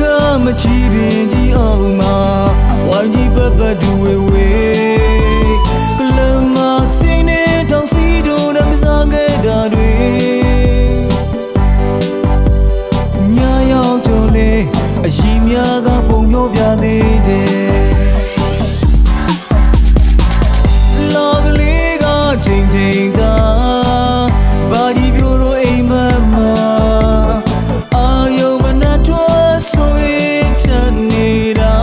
ကမချီပင်ကြီးအောင်မှာဝိုင်းကြီးပတ်ပတ်တူဝေဝေကလမစင်းနဲ့တောင်စီတို့နဲ့ကစားခဲ့တာတွေညာရောက်ကြလေအရင်များကပုံညောပြသေးတယ်လောကလေးကချိန်ချိန်ကဘာကြီးပြိုးတို့အိမ်မမှာအာယုံမနဲ့တွဲဆိုရင်ချန်နေတာ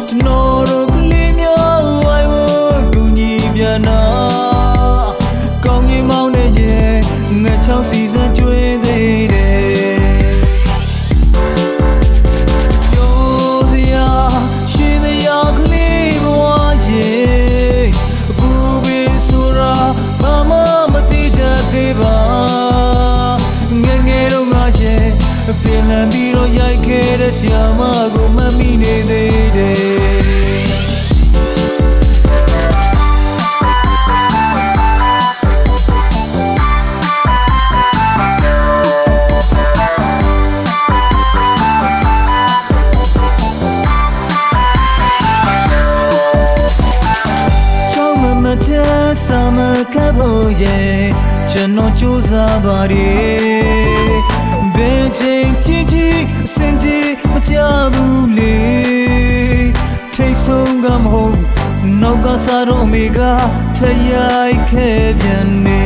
ကျွန်တော်တို့ကလေးများဝိုင်းဝန်းကူညီပြန်နာကောင်းကြီးမောင်းနေရဲ့ငါချောင်းစီစံကျွေးသေးတယ်ပြင်လန်ပြီးတော့ရိုက်ခဲ့တဲ့ဆရာမကိုမမိနေသေးတယ်ချောင်းမတဲ့ဆာမကဖို့ရဲ့ကျွန်တော်ကြိုးစားပါတယ်ဘယ်ချိန်ကြီးစင်ကြီးမကြဘူးလေထိတ်ဆုံးကမဟုတ်နောက်ကစားတော့မိကထရိုက်ခဲ့ပြန်နေ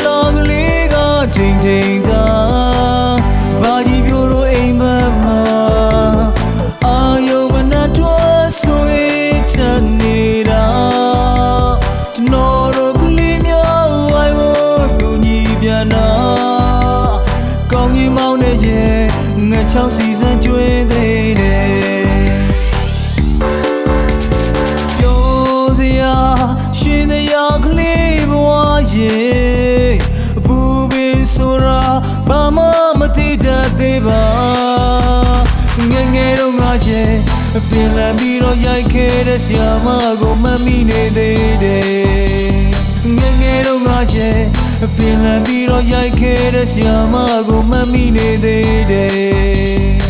လောကလေးကချိန်ချိန်ကဘာကြီးပြိုးတော့အိမ်မမှာအာယုံမနဲ့တွဲဆိုရင်ချန်နေတာကျွန်တော်တို့ကလေးများဝိုင်းဝန်းကူညီပြန်နာကောင်းကြီးမောင်းနေရဲ့ငါချောင်းစီစံကျွေးသေးတယ်ပြောစရာရှင်တရားကလေးဘဝရဲ့အပူပင်ဆိုတာဘာမှမသိတတ်သေးပါငယ်ငယ်တော့ငါရဲ့ပြင်လန်ပြီးတော့ရိုက်ခဲ့တဲ့ဆရာမကိုမမိနေသေးတယ်ငယ်ငယ်တော့ငါရဲ့ပြင်လန်ပြီးတော့ရိုက်ခဲ့တဲ့ဆရာမကိုမမိနေသေးတယ်